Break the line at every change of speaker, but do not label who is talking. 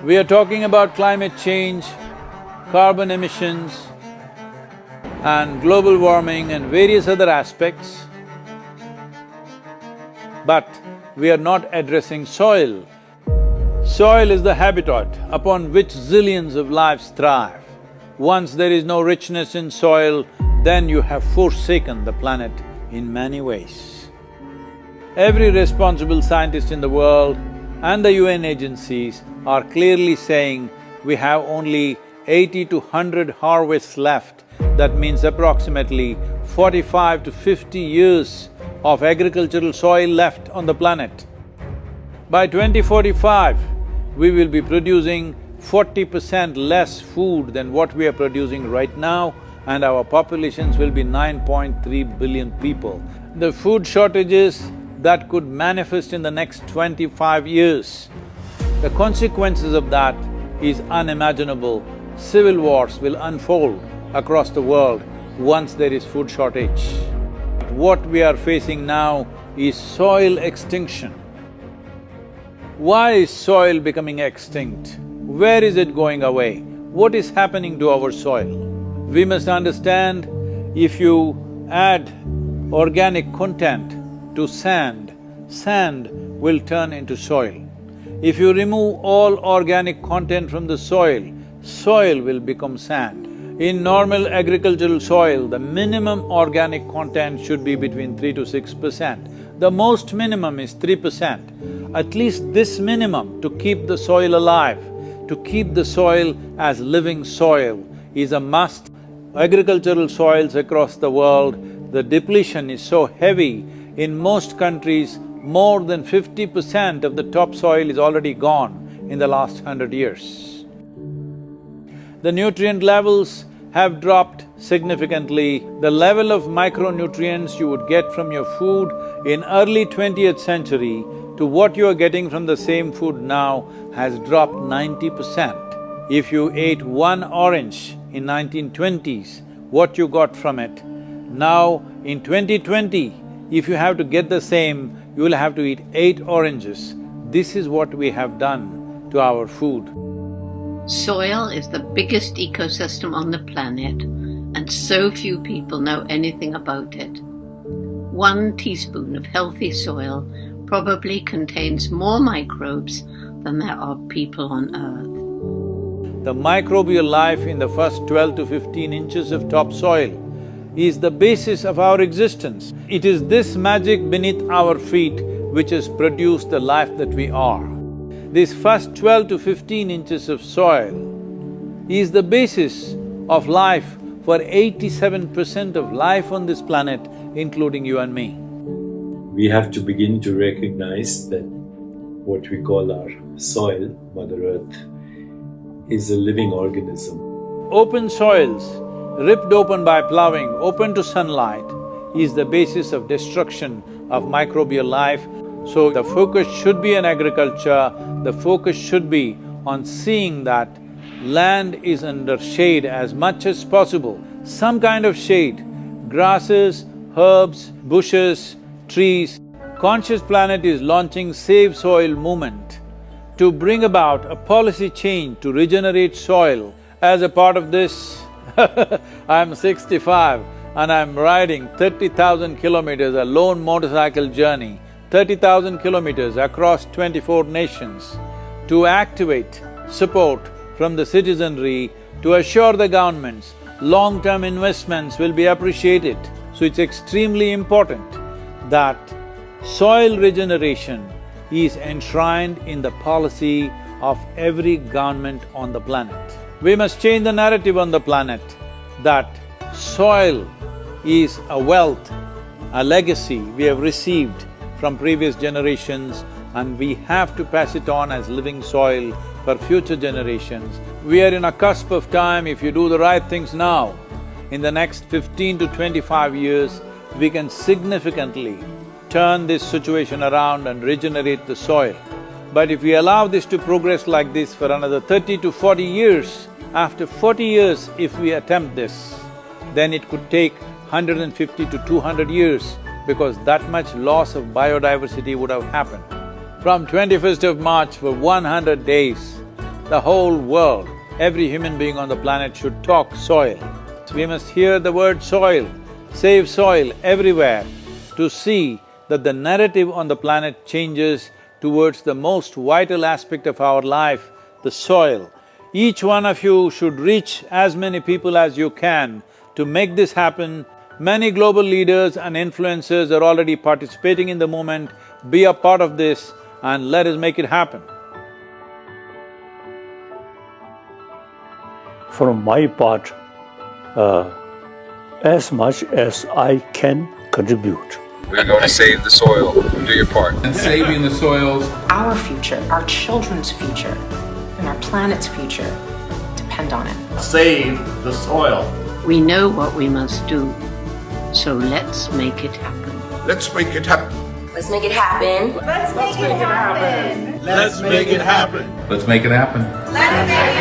We are talking about climate change, carbon emissions and global warming and various other aspects, but we are not addressing soil. Soil is the habitat upon which zillions of lives thrive. Once there is no richness in soil, then you have forsaken the planet in many ways. Every responsible scientist in the world and the UN agencies are clearly saying we have only 80 to 100 harvests left. That means approximately 45 to 50 years of agricultural soil left on the planet. By 2045, we will be producing 40% less food than what we are producing right now, and our populations will be 9.3 billion people. The food shortages that could manifest in the next 25 years, the consequences of that is unimaginable. Civil wars will unfold across the world once there is food shortage. What we are facing now is soil extinction. Why is soil becoming extinct? Where is it going away? What is happening to our soil? We must understand, if you add organic content to sand, sand will turn into soil. If you remove all organic content from the soil, soil will become sand. In normal agricultural soil, the minimum organic content should be between 3 to 6%. The most minimum is 3%. At least this minimum to keep the soil alive, to keep the soil as living soil is a must. Agricultural soils across the world, the depletion is so heavy, in most countries, more than 50% of the topsoil is already gone in the last 100 years. The nutrient levels have dropped significantly. The level of micronutrients you would get from your food in early 20th century to what you are getting from the same food now has dropped 90%. If you ate one orange in 1920s, what you got from it, now in 2020, if you have to get the same, you will have to eat 8 oranges. This is what we have done to our food.
Soil is the biggest ecosystem on the planet, and so few people know anything about it. 1 teaspoon of healthy soil probably contains more microbes than there are people on Earth.
The microbial life in the first 12 to 15 inches of topsoil is the basis of our existence. It is this magic beneath our feet which has produced the life that we are. This first 12 to 15 inches of soil is the basis of life for 87% of life on this planet, including you and me.
We have to begin to recognize that what we call our soil, Mother Earth, is a living organism.
Open soils, ripped open by ploughing, open to sunlight, is the basis of destruction of microbial life. So the focus should be on agriculture, the focus should be on seeing that land is under shade as much as possible, some kind of shade, grasses, herbs, bushes, trees. Conscious Planet is launching Save Soil movement to bring about a policy change to regenerate soil. As a part of this, I'm 65 and I'm riding 30,000 kilometers, a lone motorcycle journey, 30,000 kilometers across 24 nations to activate support from the citizenry to assure the governments long-term investments will be appreciated. So it's extremely important that soil regeneration is enshrined in the policy of every government on the planet. We must change the narrative on the planet that soil is a wealth, a legacy we have received from previous generations, and we have to pass it on as living soil for future generations. We are in a cusp of time. If you do the right things now, in the next 15 to 25 years, we can significantly turn this situation around and regenerate the soil. But if we allow this to progress like this for another 30 to 40 years, after 40 years if we attempt this, then it could take 150 to 200 years because that much loss of biodiversity would have happened. From 21st of March for 100 days, the whole world, every human being on the planet should talk soil. We must hear the word soil, save soil everywhere to see that the narrative on the planet changes towards the most vital aspect of our life, the soil. Each one of you should reach as many people as you can to make this happen. Many global leaders and influencers are already participating in the movement. Be a part of this and let us make it happen.
From my part, as much as I can contribute.
We're going to save the soil. Do your part.
And saving the soils.
Our future, our children's future, and our planet's future depend on it.
Save the soil.
We know what we must do, so let's make it happen.
Let's make it happen.
Let's make it happen.
Let's make it happen.
Let's make it happen.
Let's make it happen.
Let's make it happen.